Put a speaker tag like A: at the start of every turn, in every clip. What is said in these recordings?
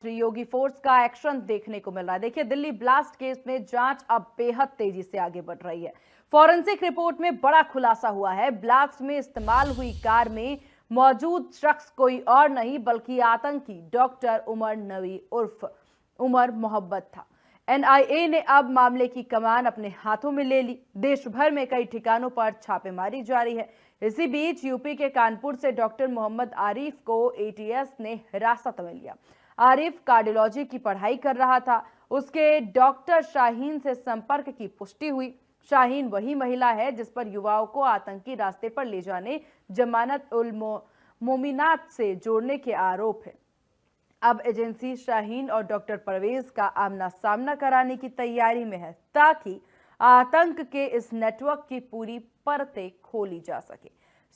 A: Shri Yogi force का action देखने को मिल रहा है। देखिए, दिल्ली ब्लास्ट केस में जांच अब बेहद तेजी से आगे बढ़ रही है। फॉरेंसिक रिपोर्ट में बड़ा खुलासा हुआ है। ब्लास्ट में इस्तेमाल हुई कार में मौजूद शख्स कोई और नहीं बल्कि आतंकी डॉक्टर उमर नबी उर्फ उमर मोहम्मद था। एनआईए ने अब मामले की कमान अपने हाथों में ले ली। देश भर में कई ठिकानों पर छापेमारी जारी है। इसी बीच यूपी के कानपुर से डॉक्टर मोहम्मद आरिफ को एटीएस ने हिरासत में लिया। आरिफ कार्डियोलॉजी की पढ़ाई कर रहा था। उसके डॉक्टर शाहीन से संपर्क की पुष्टि हुई। शाहीन वही महिला है जिस पर युवाओं को आतंकी रास्ते पर ले जाने, जमानत उल मोमिनात से जोड़ने के आरोप है। अब एजेंसी शाहीन और डॉक्टर परवेज का आमना सामना कराने की तैयारी में है ताकि आतंक के इस नेटवर्क की पूरी परतें खोली जा सके।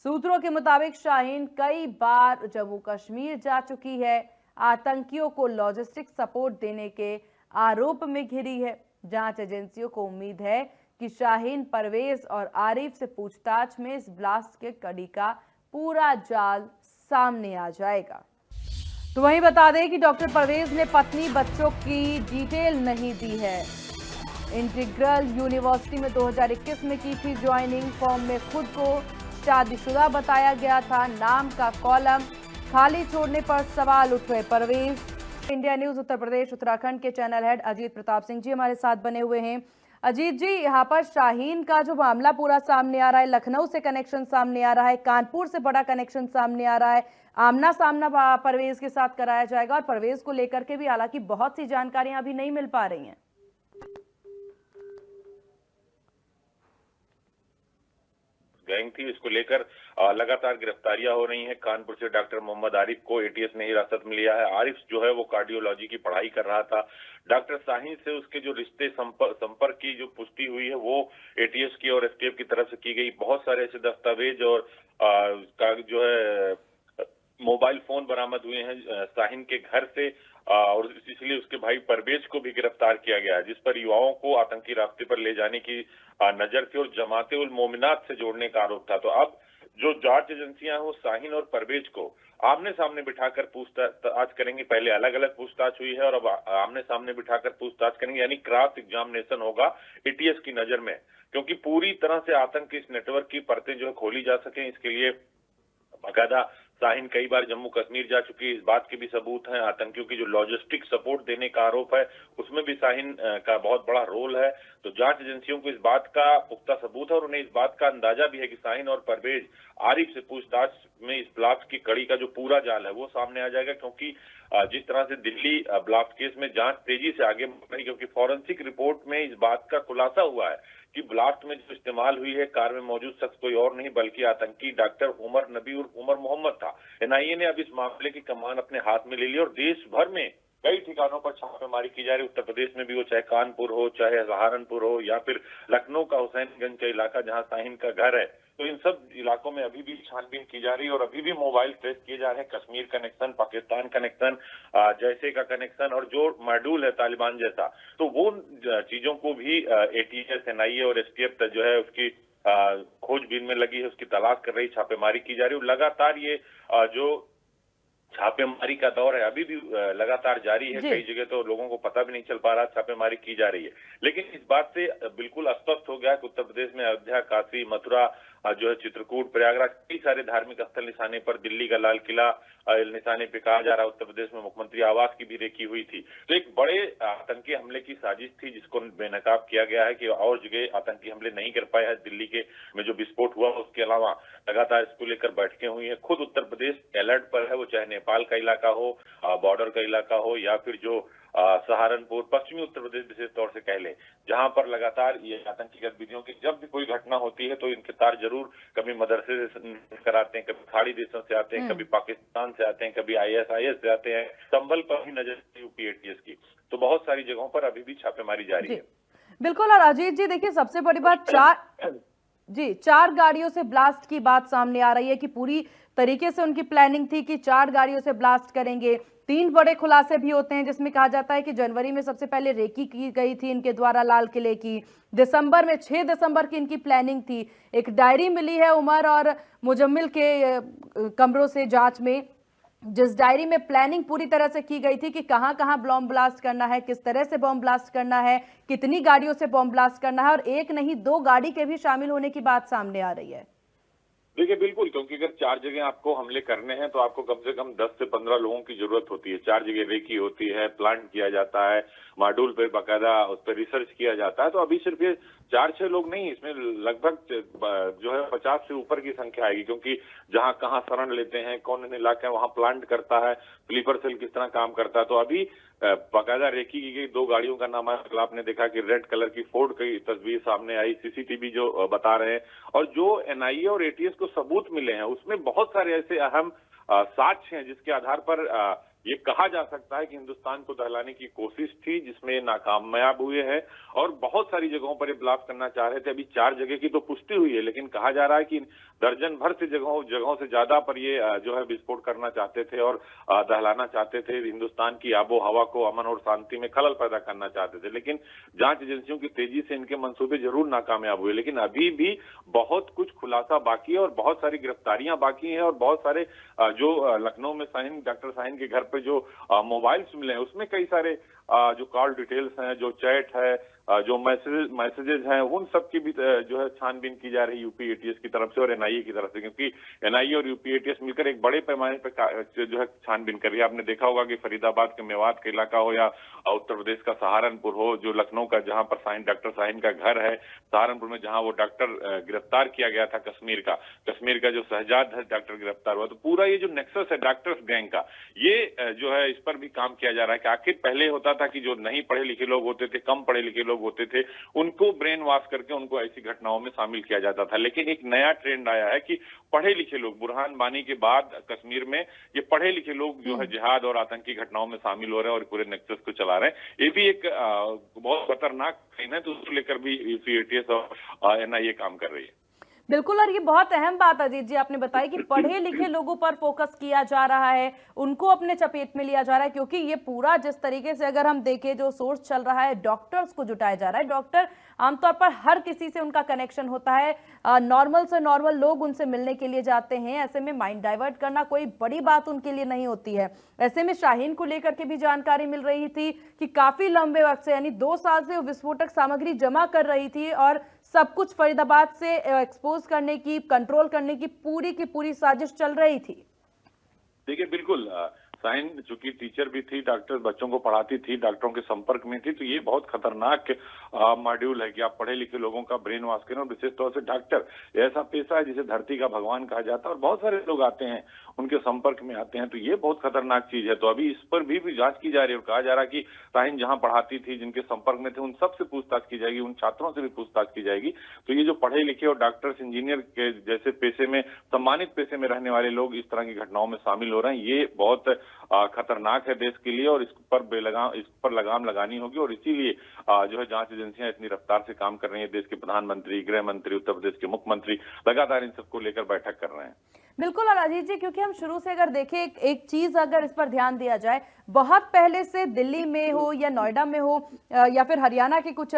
A: सूत्रों के मुताबिक शाहीन कई बार जम्मू कश्मीर जा चुकी है। आतंकियों को लॉजिस्टिक सपोर्ट देने के आरोप में घिरी है। जांच एजेंसियों को उम्मीद है कि शाहीन, परवेज और आरिफ से पूछताछ में इस ब्लास्ट के कड़ी का पूरा जाल सामने आ जाएगा। तो वहीं बता दें कि डॉक्टर परवेज ने पत्नी, बच्चों की डिटेल नहीं दी है। इंटीग्रल यूनिवर्सिटी में 2021 में की थी ज्वाइनिंग। फॉर्म में खुद को शादीशुदा बताया गया था। नाम का कॉलम खाली छोड़ने पर सवाल उठे परवेज। इंडिया न्यूज उत्तर प्रदेश उत्तराखंड के चैनल हेड अजीत प्रताप सिंह जी हमारे साथ बने हुए हैं। अजीत जी, यहाँ पर शाहीन का जो मामला पूरा सामने आ रहा है, लखनऊ से कनेक्शन सामने आ रहा है, कानपुर से बड़ा कनेक्शन सामने आ रहा है। आमना सामना परवेज के साथ कराया जाएगा और परवेज को लेकर के भी हालांकि बहुत सी जानकारियां अभी नहीं मिल पा रही हैं।
B: गैंग थी, इसको लेकर लगातार गिरफ्तारियां हो रही हैं। कानपुर से डॉक्टर मोहम्मद आरिफ को एटीएस ने हिरासत में लिया है। आरिफ जो है वो कार्डियोलॉजी की पढ़ाई कर रहा था। डॉक्टर शाहीन से उसके जो रिश्ते संपर्क की जो पुष्टि हुई है वो एटीएस की और एसटीएफ की तरफ से की गई। बहुत सारे ऐसे दस्तावेज और जो है मोबाइल फोन बरामद हुए हैं शाहीन के घर से और इसलिए उसके भाई परवेज को भी गिरफ्तार किया गया है, जिस पर युवाओं को आतंकी रास्ते पर ले जाने की नजर थी और जमाते उल मोमिनात से जोड़ने का आरोप था। तो अब जो जांच एजेंसियां हैं वो शाहीन और परवेज को आमने सामने बिठाकर पूछताछ करेंगी। पहले अलग अलग पूछताछ हुई है और अब आमने सामने बिठाकर पूछताछ करेंगे, यानी क्रॉस एग्जामिनेशन होगा एटीएस की नजर में, क्योंकि पूरी तरह से आतंक इस नेटवर्क की परतें जो है खोली जा सके। इसके लिए बाकायदा शाहीन कई बार जम्मू कश्मीर जा चुकी है। इस बात के भी सबूत हैं। आतंकियों की जो लॉजिस्टिक सपोर्ट देने का आरोप है उसमें भी शाहीन का बहुत बड़ा रोल है। तो जांच एजेंसियों को इस बात का पुख्ता सबूत है और उन्हें इस बात का अंदाजा भी है कि शाहीन और परवेज आरिफ से पूछताछ में इस ब्लास्ट की कड़ी का जो पूरा जाल है वो सामने आ जाएगा, क्योंकि जिस तरह से दिल्ली ब्लास्ट केस में जांच तेजी से आगे बढ़ रही, क्योंकि फॉरेंसिक रिपोर्ट में इस बात का खुलासा हुआ है कि ब्लास्ट में जो इस्तेमाल हुई है कार में मौजूद शख्स कोई और नहीं बल्कि आतंकी डॉक्टर उमर नबी और उमर मोहम्मद था। एनआईए ने अब इस मामले की कमान अपने हाथ में ले ली और देश भर में कई ठिकानों पर छापेमारी की जा रही है। उत्तर प्रदेश में भी हो, चाहे कानपुर हो, चाहे सहारनपुर हो, या फिर लखनऊ का हुसैनगंज का इलाका जहां शाहीन का घर है, तो इन सब इलाकों में अभी भी छानबीन की जा रही है और अभी भी मोबाइल ट्रेस किए जा रहे हैं। कश्मीर कनेक्शन, पाकिस्तान कनेक्शन, जैसे का कनेक्शन और जो मॉड्यूल है तालिबान जैसा, तो वो चीजों को भी एटीएस, एनआईए और एसटीएफ जो है उसकी खोजबीन में लगी है, उसकी तलाश कर रही, छापेमारी की जा रही है। लगातार ये जो छापेमारी का दौर है अभी भी लगातार जारी है। कई जगह तो लोगों को पता भी नहीं चल पा रहा, छापेमारी की जा रही है। लेकिन इस बात से बिल्कुल स्पष्ट हो गया कि उत्तर प्रदेश में अयोध्या, काशी, मथुरा, जो है चित्रकूट, प्रयागराज, कई सारे धार्मिक स्थल निशाने पर, दिल्ली का लाल किला निशाने पे कहा जा रहा है। उत्तर प्रदेश में मुख्यमंत्री आवास की भी रेकी हुई थी। तो एक बड़े आतंकी हमले की साजिश थी जिसको बेनकाब किया गया है कि और जगह आतंकी हमले नहीं कर पाए हैं। दिल्ली के में जो विस्फोट हुआ उसके अलावा लगातार इसको लेकर बैठकें हुई है। खुद उत्तर प्रदेश अलर्ट पर है, वो चाहे नेपाल का इलाका हो, बॉर्डर का इलाका हो, या फिर जो सहारनपुर, पश्चिमी उत्तर प्रदेश विशेष तौर से कह लें, जहां पर लगातार ये आतंकी गतिविधियों की जब भी कोई घटना होती है तो इनके तार जरूर कभी मदरसे से कराते हैं, कभी खाड़ी देशों से आते हैं, कभी पाकिस्तान से आते हैं, कभी आईएसआईएस से आते हैं। संभल पर ही नजर यूपी एटीएस की, तो बहुत सारी जगहों पर अभी भी छापेमारी जारी है।
A: बिल्कुल। और अजीत जी, देखिए सबसे बड़ी बात चार गाड़ियों से ब्लास्ट की बात सामने आ रही है कि पूरी तरीके से उनकी प्लानिंग थी कि 4 गाड़ियों से ब्लास्ट करेंगे। 3 बड़े खुलासे भी होते हैं जिसमें कहा जाता है कि जनवरी में सबसे पहले रेकी की गई थी इनके द्वारा लाल किले की, दिसंबर में 6 दिसंबर की इनकी प्लानिंग थी। एक डायरी मिली है उमर और मुजम्मिल के कमरों से जांच में, जिस डायरी में प्लानिंग पूरी तरह से की गई थी कि कहां कहां बॉम्ब ब्लास्ट करना है, किस तरह से बॉम्ब ब्लास्ट करना है, कितनी गाड़ियों से बॉम्ब ब्लास्ट करना है, और एक नहीं 2 गाड़ी के भी शामिल होने की बात सामने आ रही है।
B: देखिए बिल्कुल, क्योंकि अगर 4 जगह आपको हमले करने हैं तो आपको कम से कम 10 से 15 लोगों की जरूरत होती है। 4 जगह रेकी होती है, प्लांट किया जाता है, मॉड्यूल पे बाकायदा उस पर रिसर्च किया जाता है। तो अभी सिर्फ ये 4-6 लोग नहीं, इसमें लगभग जो है 50 से ऊपर की संख्या आएगी, क्योंकि जहां कहां शरण लेते हैं, कौन इन इलाके वहां प्लांट करता है, स्लीपर सेल किस तरह काम करता है। तो अभी बाकायदा रेकी की गई 2 गाड़ियों का नाम आपने देखा कि रेड कलर की फोर्ड की तस्वीर सामने आई, सीसीटीवी जो बता रहे हैं, और जो एनआईए और एटीएस को सबूत मिले हैं उसमें बहुत सारे ऐसे अहम साक्ष्य हैं जिसके आधार पर ये कहा जा सकता है कि हिंदुस्तान को दहलाने की कोशिश थी, जिसमें नाकामयाब हुए हैं, और बहुत सारी जगहों पर ये ब्लास्ट करना चाह रहे थे। अभी 4 जगह की तो पुष्टि हुई है, लेकिन कहा जा रहा है कि दर्जन भर से जगहों से ज्यादा पर ये जो है विस्फोट करना चाहते थे और दहलाना चाहते थे। हिंदुस्तान की आबो हवा को, अमन और शांति में खलल पैदा करना चाहते थे। लेकिन जांच एजेंसियों की तेजी से इनके मंसूबे जरूर नाकामयाब हुए, लेकिन अभी भी बहुत कुछ खुलासा बाकी है और बहुत सारी गिरफ्तारियां बाकी हैं, और बहुत सारे जो लखनऊ में डॉक्टर शाहीन के घर पे जो मोबाइल्स मिले हैं उसमें कई सारे जो कॉल डिटेल्स हैं, जो चैट है, जो मैसेजेस हैं, उन सब की भी जो है छानबीन की जा रही है यूपी एटीएस की तरफ से और एनआईए की तरफ से, क्योंकि एनआईए और यूपी एटीएस मिलकर एक बड़े पैमाने पर जो है छानबीन कर रही है। आपने देखा होगा कि फरीदाबाद के मेवात का इलाका हो या उत्तर प्रदेश का सहारनपुर हो, जो लखनऊ का जहां पर डॉक्टर शाहीन का घर है, सहारनपुर में जहां वो डॉक्टर गिरफ्तार किया गया था, कश्मीर का जो शहजाद है डॉक्टर गिरफ्तार हुआ। तो पूरा ये जो नेक्सस है डॉक्टर्स गैंग का, ये जो है इस पर भी काम किया जा रहा है कि आखिर पहले होता था कि जो नहीं पढ़े लिखे लोग होते थे, कम पढ़े लिखे लोग होते थे, उनको ब्रेन वॉश करके उनको ऐसी घटनाओं में शामिल किया जाता था। लेकिन एक नया ट्रेंड आया है कि पढ़े लिखे लोग, बुरहान वानी के बाद कश्मीर में ये पढ़े लिखे लोग जो है जिहाद और आतंकी घटनाओं में शामिल हो रहे हैं और पूरे नेक्सस को चला रहे हैं। ये भी एक बहुत खतरनाक ट्रेंड है, तो उसको लेकर भी यूपी एटीएस और एनआईए काम कर रही है।
A: बिल्कुल, और ये बहुत अहम बात अजीत जी आपने बताई कि पढ़े लिखे लोगों पर फोकस किया जा रहा है, उनको अपने चपेट में लिया जा रहा है, क्योंकि ये पूरा जिस तरीके से अगर हम देखें जो सोर्स चल रहा है, डॉक्टर्स को जुटाया जा रहा है। डॉक्टर आमतौर पर हर किसी से उनका कनेक्शन होता है, नॉर्मल से नॉर्मल लोग उनसे मिलने के लिए जाते हैं, ऐसे में माइंड डाइवर्ट करना कोई बड़ी बात उनके लिए नहीं होती है। ऐसे में शाहीन को लेकर के भी जानकारी मिल रही थी कि काफी लंबे वक्त से, यानी 2 साल से वो विस्फोटक सामग्री जमा कर रही थी और सब कुछ फरीदाबाद से एक्सपोज करने की, कंट्रोल करने की पूरी साजिश चल रही थी।
B: देखिए बिल्कुल, शाहीन चूंकि टीचर भी थी, डॉक्टर बच्चों को पढ़ाती थी, डॉक्टरों के संपर्क में थी, तो ये बहुत खतरनाक मॉड्यूल है कि आप पढ़े लिखे लोगों का ब्रेन वॉश करें। और विशेष तौर से डॉक्टर ऐसा पेशा है जिसे धरती का भगवान कहा जाता है और बहुत सारे लोग आते हैं उनके संपर्क में आते हैं, तो ये बहुत खतरनाक चीज है। तो अभी इस पर भी जांच की जा रही है और कहा जा रहा है कि शाहीन जहां पढ़ाती थी, जिनके संपर्क में थे, उन सबसे पूछताछ की जाएगी, उन छात्रों से भी पूछताछ की जाएगी। तो ये जो पढ़े लिखे और डॉक्टर्स, इंजीनियर के जैसे पेशे में, सम्मानित पेशे में रहने वाले लोग इस तरह की घटनाओं में शामिल हो रहे हैं, ये बहुत खतरनाक है देश के लिए और इस पर लगाम लगानी होगी। और इसीलिए जो है जांच एजेंसियां इतनी रफ्तार से काम कर रही हैं। देश के प्रधानमंत्री, गृह मंत्री, उत्तर प्रदेश के मुख्यमंत्री लगातार इन सबको लेकर बैठक कर रहे हैं।
A: बिल्कुल, और अजीत जी क्योंकि हम शुरू से अगर देखें एक चीज अगर इस पर ध्यान दिया जाए, बहुत पहले से दिल्ली में हो या नोएडा में हो या फिर हरियाणा के कुछ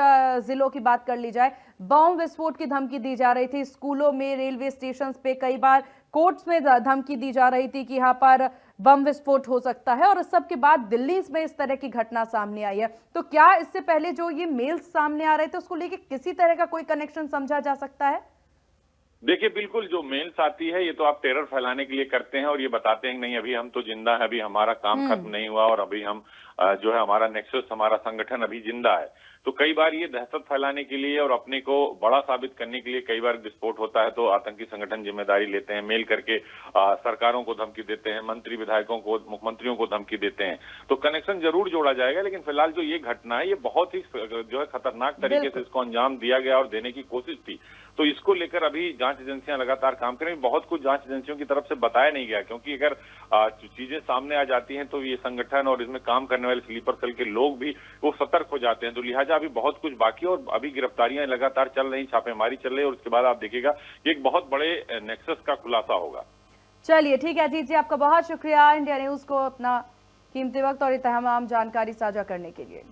A: जिलों की बात कर ली जाए, बम विस्फोट की धमकी दी जा रही थी। स्कूलों में, रेलवे स्टेशन पे, कई बार कोर्ट्स में धमकी दी जा रही थी कि यहाँ पर बम विस्फोट हो सकता है, और इस सब के बाद दिल्ली में इस तरह की घटना सामने आई है। तो क्या इससे पहले जो ये मेल्स सामने आ रहे थे उसको लेके किसी तरह का कोई कनेक्शन समझा जा सकता है?
B: देखिए बिल्कुल, जो मेल्स आती है ये तो आप टेरर फैलाने के लिए करते हैं और ये बताते हैं नहीं अभी हम तो जिंदा है, अभी हमारा काम खत्म नहीं हुआ और अभी हम जो है हमारा नेक्सस, हमारा संगठन अभी जिंदा है। तो कई बार ये दहशत फैलाने के लिए और अपने को बड़ा साबित करने के लिए कई बार विस्फोट होता है तो आतंकी संगठन जिम्मेदारी लेते हैं, मेल करके सरकारों को धमकी देते हैं, मंत्री विधायकों को, मुख्यमंत्रियों को धमकी देते हैं। तो कनेक्शन जरूर जोड़ा जाएगा, लेकिन फिलहाल जो ये घटना है ये बहुत ही जो है खतरनाक तरीके से इसको अंजाम दिया गया और देने की कोशिश थी। तो इसको लेकर अभी जांच एजेंसियां लगातार काम करेंगी। बहुत कुछ जांच एजेंसियों की तरफ से बताया नहीं गया, क्योंकि अगर चीजें सामने आ जाती हैं तो ये संगठन और इसमें काम करने वाले स्लीपर सेल के लोग भी वो सतर्क हो जाते हैं। तो लिहाजा अभी बहुत कुछ बाकी है और अभी गिरफ्तारियां लगातार चल रही, छापेमारी चल रही है और उसके बाद आप देखिएगा एक बहुत बड़े नेक्सस का खुलासा होगा।
A: चलिए ठीक है अजीत जी, आपका बहुत शुक्रिया इंडिया न्यूज को अपना कीमती वक्त और तमाम जानकारी साझा करने के लिए।